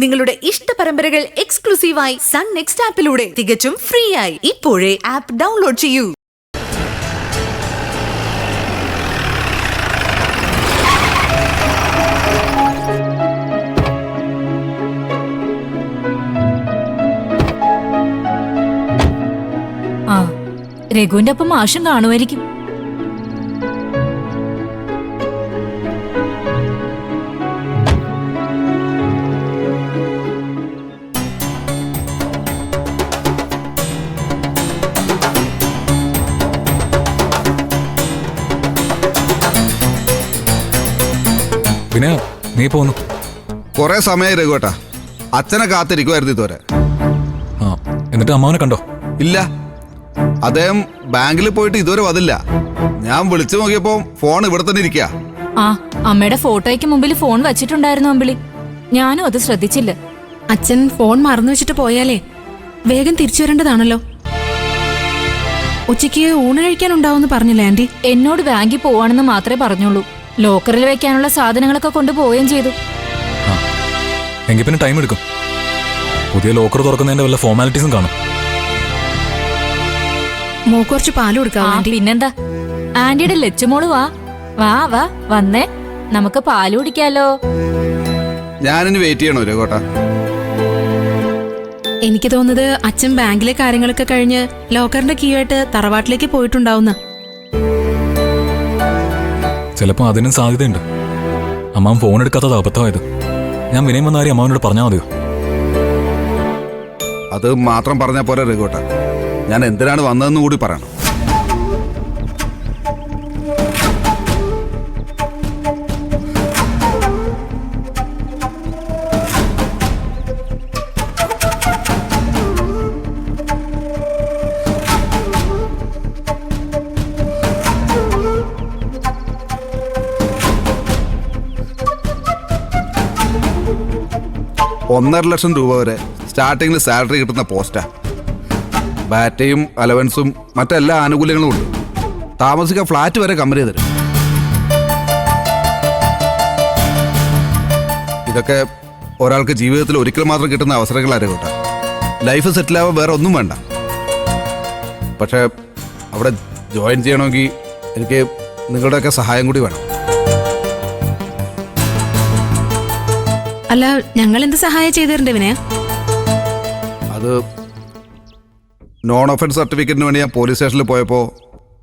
നിങ്ങളുടെ ഇഷ്ട പരമ്പരകൾ എക്സ്ക്ലൂസീവായി സൺ നെക്സ്റ്റ് ആപ്പിലൂടെ തികച്ചും ഫ്രീ ആയി. ഇപ്പോഴേ ആപ്പ് ഡൗൺലോഡ് ചെയ്യൂ. ആ, രഘുവിന്റെ ഒപ്പം മാഷും കാണുമായിരിക്കും. പിന്നെ നീ പോന്നു കൊറേ സമയം രഘുവേട്ടാ. അച്ഛനെ കാത്തിരിക്കുമായിരുന്നു ഇതുവരെ. ആ, എന്നിട്ട് അമ്മാവനെ കണ്ടോ? ഇല്ല, അദ്ദേഹം ബാങ്കിൽ പോയിട്ട് ഇതുവരെ വന്നില്ല. ഞാൻ വിളിച്ചു നോക്കിയപ്പോ ഫോൺ ഇവിടെ തന്നെ ഇരിക്കുക. ആ, അമ്മയുടെ ഫോട്ടോയ്ക്ക് മുമ്പിൽ ഫോൺ വച്ചിട്ടുണ്ടായിരുന്നു അമ്പിളി. ഞാനും അത് ശ്രദ്ധിച്ചില്ല. അച്ഛൻ ഫോൺ മറന്നു വെച്ചിട്ട് പോയാലേ വേഗം തിരിച്ചു വരേണ്ടതാണല്ലോ. ഉച്ചയ്ക്ക് ഊണ് കഴിക്കാനുണ്ടാവുമെന്ന് പറഞ്ഞില്ലേ ആന്റി? എന്നോട് ബാങ്കിൽ പോവാണെന്ന് മാത്രമേ പറഞ്ഞുള്ളൂ. ലോക്കറിൽ വെക്കാനുള്ള സാധനങ്ങളൊക്കെ കൊണ്ടുപോവുകയും ചെയ്തു. എങ്കിൽ പിന്നെ ടൈം എടുക്കും. പുതിയ ലോക്കർ തുറക്കുന്നതിന്റെ വല്ല ഫോർമാലിറ്റീസും കാണും. മോക്ക് കുറച്ച് പാല് കൊടുക്കാം ആന്റി. പിന്നെന്താ, ആന്റിയുടെ ലച്ചുമോള് വാ വാ വാ വന്നേ, നമുക്ക് പാല് കുടിക്കാലോ. ഞാനിനി വെയിറ്റ് ചെയ്യണോ രഘുവേട്ടാ? എനിക്ക് തോന്നുന്നത് അച്ഛൻ ബാങ്കിലെ കാര്യങ്ങളൊക്കെ കഴിഞ്ഞ് ലോക്കറിന്റെ കീയായിട്ട് തറവാട്ടിലേക്ക് പോയിട്ടുണ്ടാവുന്ന. ചിലപ്പോ അതിനും സാധ്യതയുണ്ട്. അമ്മാവൻ ഫോൺ എടുക്കാത്തത് അബദ്ധമായത്. ഞാൻ വിനയം വന്ന കാര്യം അമ്മാവനോട് പറഞ്ഞാൽ മതിയോ? അത് മാത്രം പറഞ്ഞാൽ പോരാ രഘുവേട്ടാ, ഞാൻ എന്തിനാണ് വന്നതെന്ന് കൂടി പറയണം. ₹1.5 ലക്ഷം വരെ സ്റ്റാർട്ടിങ്ങിൽ സാലറി കിട്ടുന്ന പോസ്റ്റാ. ബാറ്റയും അലവൻസും മറ്റെല്ലാ ആനുകൂല്യങ്ങളും ഉണ്ട്. താമസിക്കാൻ ഫ്ലാറ്റ് വരെ കമ്പനി തരും. ഇതൊക്കെ ഒരാൾക്ക് ജീവിതത്തിൽ ഒരിക്കൽ മാത്രം കിട്ടുന്ന അവസരങ്ങളായിരുന്നു കേട്ടോ. ലൈഫ് സെറ്റിലാവാൻ വേറെ ഒന്നും വേണ്ട. പക്ഷേ അവിടെ ജോയിൻ ചെയ്യണമെങ്കിൽ എനിക്ക് നിങ്ങളുടെയൊക്കെ സഹായം കൂടി വേണം. അല്ല, ഞങ്ങൾ എന്ത് സഹായം ചെയ്തിട്ടുണ്ട് വിനയ? അത് നോൺ ഒഫൻസ് സർട്ടിഫിക്കറ്റിന് വേണ്ടി ഞാൻ പോലീസ് സ്റ്റേഷനിൽ പോയപ്പോൾ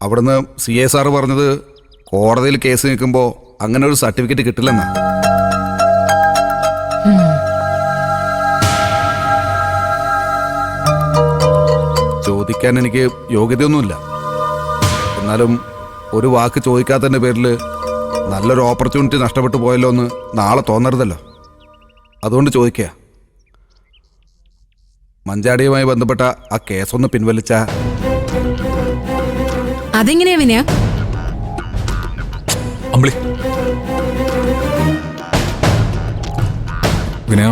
അവിടുന്ന് CA സാറ് പറഞ്ഞത് കോടതിയിൽ കേസ് നിൽക്കുമ്പോൾ അങ്ങനെ ഒരു സർട്ടിഫിക്കറ്റ് കിട്ടില്ലെന്നാ. ചോദിക്കാൻ എനിക്ക് യോഗ്യതയൊന്നുമില്ല. എന്നാലും ഒരു വാക്ക് ചോദിക്കാത്തതിൻ്റെ പേരിൽ നല്ലൊരു ഓപ്പർച്യൂണിറ്റി നഷ്ടപ്പെട്ടു പോയല്ലോ എന്ന് നാളെ തോന്നരുതല്ലോ. അതുകൊണ്ട് ചോദിക്കുക, മഞ്ചാടിയുമായി ബന്ധപ്പെട്ട ആ കേസൊന്ന് പിൻവലിച്ച. അതെങ്ങനെയാ വിനയ? അമ്പിളി, വിനയ,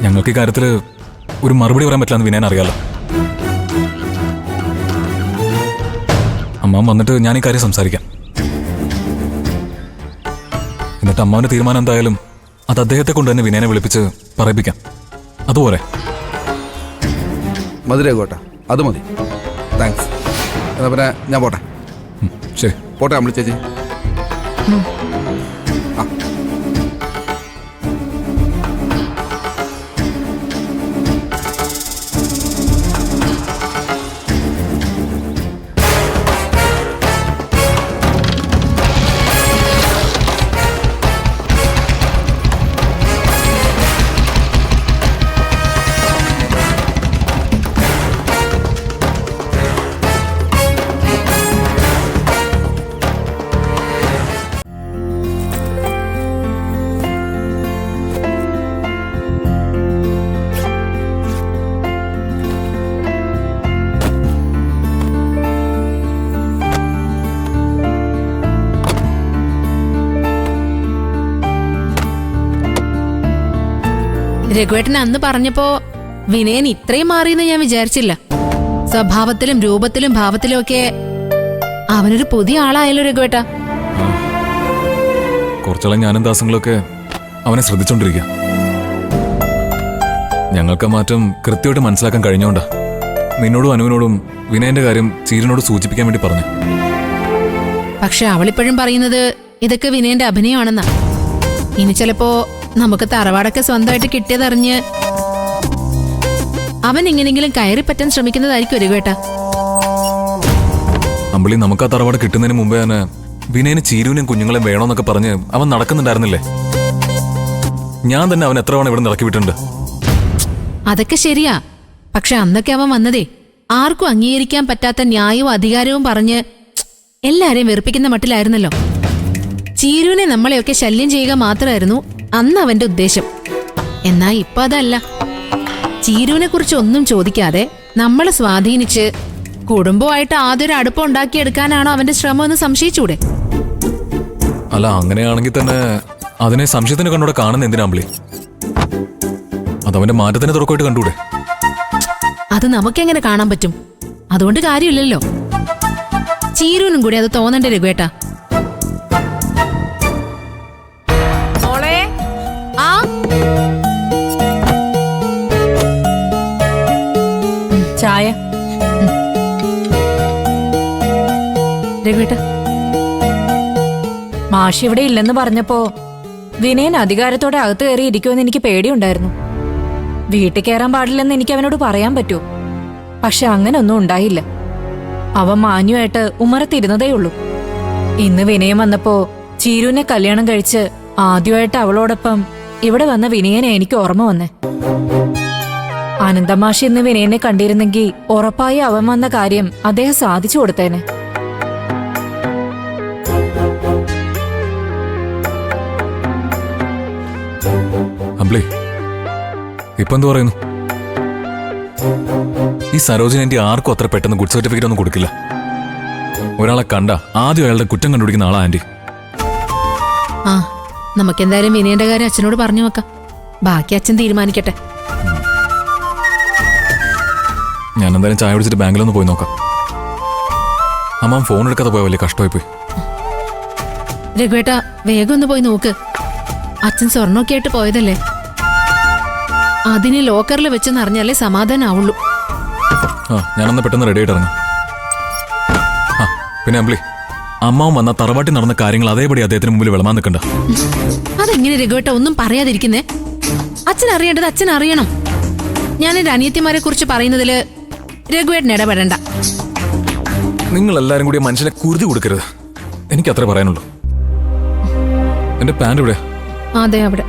ഞങ്ങൾക്ക് ഈ കാര്യത്തിൽ ഒരു മറുപടി പറയാൻ പറ്റില്ലെന്ന് വിനയൻ അറിയാലോ. അമ്മാവൻ വന്നിട്ട് ഞാൻ ഈ കാര്യം സംസാരിക്കാം. എന്നിട്ട് അമ്മാവന്റെ തീരുമാനം എന്തായാലും അത് അദ്ദേഹത്തെ കൊണ്ട് തന്നെ വിനയനെ വിളിപ്പിച്ച് പറയിപ്പിക്കാം. അതുപോലെ മതി രഘുവേട്ടാ, അത് മതി. താങ്ക്സ്. എന്നാ പിന്നെ ഞാൻ പോട്ടെ. ശരി, പോട്ടെ അമ്പിളി ചേച്ചി. രഘുവേട്ടൻ അന്ന് പറഞ്ഞപ്പോ വിനയൻ ഇത്രയും മാറിയെന്ന് ഞാൻ വിചാരിച്ചില്ല. സ്വഭാവത്തിലും രൂപത്തിലും ഭാവത്തിലും ഒക്കെ അവനൊരു പുതിയ ആളായല്ലോ രഘുവേട്ട. കുറച്ചോളം ഞാനും ദാസങ്ങളൊക്കെ അവനെ ശ്രദ്ധിച്ചോണ്ടിരിക്കുക. ഞങ്ങൾക്ക് ആ മാറ്റം കൃത്യമായിട്ട് മനസ്സിലാക്കാൻ കഴിഞ്ഞോണ്ടാ നിന്നോടും അനുവിനോടും വിനയന്റെ കാര്യം ചീരനോട് സൂചിപ്പിക്കാൻ വേണ്ടി പറഞ്ഞു. പക്ഷെ അവളിപ്പോഴും പറയുന്നത് ഇതൊക്കെ വിനയന്റെ അഭിനയമാണെന്നാ. ഇനി ചിലപ്പോ നമുക്ക് തറവാടൊക്കെ സ്വന്തമായിട്ട് കിട്ടിയതറിഞ്ഞ് അവൻ എങ്ങനെങ്കിലും കയറി പറ്റാൻ ശ്രമിക്കുന്നതായിരിക്കും രഘുവേട്ടാ. അമ്പിളി നമുക്ക് ആ തറവാട് കിട്ടുന്നതിന് മുമ്പേ തന്നെ വിനയന് ചീരുവിനെയും കുഞ്ഞുങ്ങളെയും വേണോന്നൊക്കെ പറഞ്ഞ് അവൻ നടക്കുന്നുണ്ടായിരുന്നില്ലേ? ഞാൻ തന്നെ അവൻ എത്ര തവണ ഇവിടെ ഇറക്കി വിട്ടിട്ടുണ്ട്. അതൊക്കെ ശരിയാ. പക്ഷെ അന്നൊക്കെ അവൻ വന്നതേ ആർക്കും അംഗീകരിക്കാൻ പറ്റാത്ത ന്യായവും അധികാരവും പറഞ്ഞ് എല്ലാരെയും വെറുപ്പിക്കുന്ന മട്ടിലായിരുന്നല്ലോ. ചീരുവിനെ നമ്മളെയൊക്കെ ശല്യം ചെയ്യുക മാത്രമായിരുന്നു അന്ന് അവന്റെ ഉദ്ദേശം. എന്നാ ഇപ്പൊ അതല്ല. ചീരുവിനെ കുറിച്ച് ഒന്നും ചോദിക്കാതെ നമ്മളെ സ്വാധീനിച്ച് കുടുംബമായിട്ട് ആദ്യം അടുപ്പം ഉണ്ടാക്കിയെടുക്കാനാണോ അവന്റെ ശ്രമം എന്ന് സംശയിച്ചൂടെ? അല്ല, അങ്ങനെയാണെങ്കിൽ തന്നെ അതിനെ സംശയത്തിന് കണ്ടൂടെ കാണുന്ന എന്തിനാ അമ്പിളി? അതവന്റെ മാറ്റത്തിന് തുറക്കമായിട്ട് കണ്ടൂടെ? അത് നമുക്കെങ്ങനെ കാണാൻ പറ്റും? അതുകൊണ്ട് കാര്യമില്ലല്ലോ. ചീരുവിനും കൂടി അത് തോന്നണ്ടേ രഘുവേട്ടാ? ചായ. രഘുവേട്ടാ, മാഷി ഇവിടെ ഇല്ലെന്ന് പറഞ്ഞപ്പോ വിനയൻ അധികാരത്തോടെ അകത്ത് കയറി ഇരിക്കുമെന്ന് എനിക്ക് പേടിയുണ്ടായിരുന്നു. വീട്ടിൽ കയറാൻ പാടില്ലെന്ന് എനിക്ക് അവനോട് പറയാൻ പറ്റുമോ? പക്ഷെ അങ്ങനൊന്നും ഉണ്ടായില്ല. അവൻ മാന്യമായിട്ട് ഉമ്മറത്തിരുന്നതേ ഉള്ളൂ. ഇന്ന് വിനയം വന്നപ്പോ ചീരുവിനെ കല്യാണം കഴിച്ച് ആദ്യമായിട്ട് അവളോടൊപ്പം ഇവിടെ വന്ന വിനയനെ എനിക്ക് ഓർമ്മ വന്നേ. ആനന്ദമാഷി ഇന്ന് വിനയനെ കണ്ടിരുന്നെങ്കിൽ ഉറപ്പായി അവൻ വന്ന കാര്യം അദ്ദേഹം സാധിച്ചു കൊടുത്തേനെ. അമ്പിളി, ഇപ്പൊ എന്ത് പറയുന്നു? ഈ സരോജിനി ആന്റി ആർക്കും അത്ര പെട്ടെന്ന് ഗുഡ് സർട്ടിഫിക്കറ്റ് ഒന്നും കൊടുക്കില്ല. ഒരാളെ കണ്ട ആദ്യം അയാളുടെ കുറ്റം കണ്ടുപിടിക്കുന്ന ആളാ ആന്റി. ആ, നമുക്കെന്തായാലും വിനയന്റെ കാര്യം അച്ഛനോട് പറഞ്ഞു വെക്കാം. ബാക്കി അച്ഛൻ തീരുമാനിക്കട്ടെ. ഞാൻ എന്തായാലും ചായ കുടിച്ചിട്ട് ബാങ്കിലൊന്ന് പോയി നോക്കാം. അമ്മ ഫോൺ എടുക്കാതെ പോയ വലിയ കഷ്ടമായി പോയി. രഘുവേട്ടാ, വേഗം ഒന്ന് പോയി നോക്ക്. അച്ഛൻ സ്വർണ്ണമൊക്കെ ആയിട്ട് പോയതല്ലേ, അതിന് ലോക്കറിൽ വെച്ചെന്ന് അറിഞ്ഞാലേ സമാധാനാവുള്ളൂ. ആ, ഞാനന്ന് പെട്ടെന്ന് റെഡി ആയിട്ട് ഇറങ്ങാം. ആ, പിന്നെ അമ്പിളി, അമ്മാവും വന്ന തറവാട്ടി നടന്ന കാര്യങ്ങൾ അതേപടി അദ്ദേഹത്തിന് മുമ്പിൽ വിളമാൻ നിൽക്കണ്ട. അതെങ്ങനെ രഘുവേട്ട ഒന്നും പറയാതിരിക്കുന്നേ? അച്ഛൻ അറിയേണ്ടത് അച്ഛൻ അറിയണം. ഞാൻ എന്റെ അനിയത്തിമാരെ കുറിച്ച് പറയുന്നതില് രഘുവേട്ടൻ ഇടപെടണ്ട. നിങ്ങൾ എല്ലാരും കൂടി മനുഷ്യനെ കുരുതി കൊടുക്കരുത്. എനിക്ക് അത്രേ പറയാനുള്ളൂ. എന്റെ പാൻറ് ഇവിടെ. അതെ, അവിടെ.